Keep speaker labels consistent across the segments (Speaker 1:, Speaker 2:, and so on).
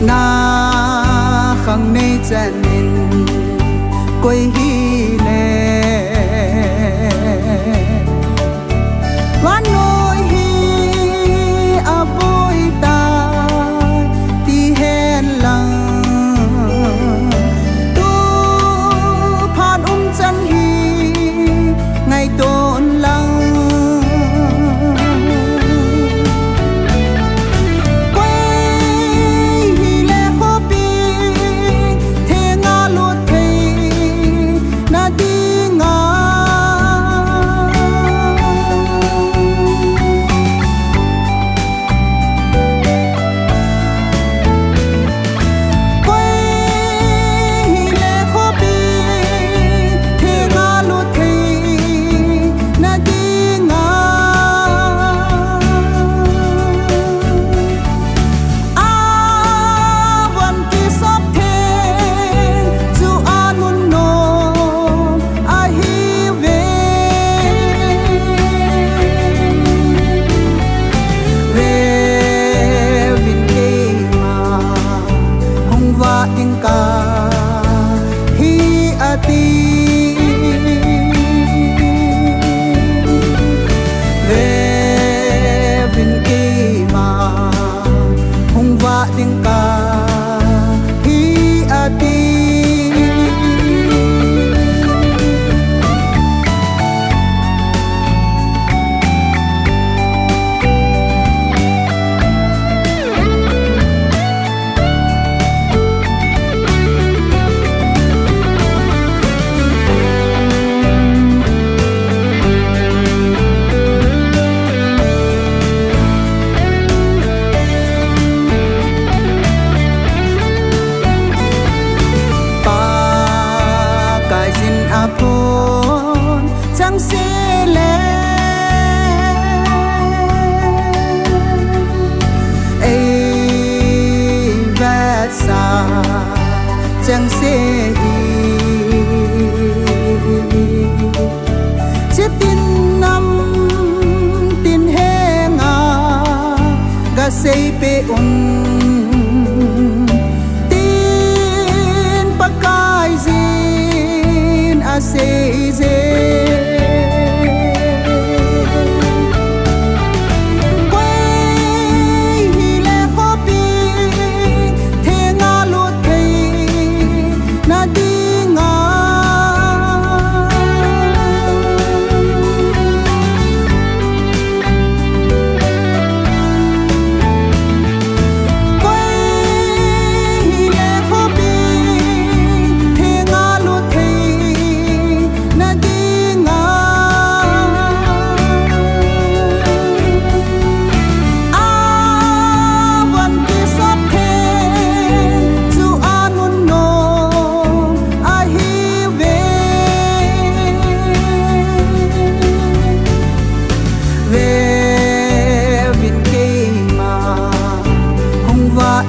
Speaker 1: na khang nei chanin koi hi le wan noi hi a boy ta ti hen lang tu phan chan hi ngày tôn lăng tiếng ca hi a ti chẳng sẽ lẽ ấy vẽ xa chẳng sẽ chết tin năm tin hè ngà gà xây pe tin pakai zin a xây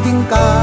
Speaker 1: tiếng ca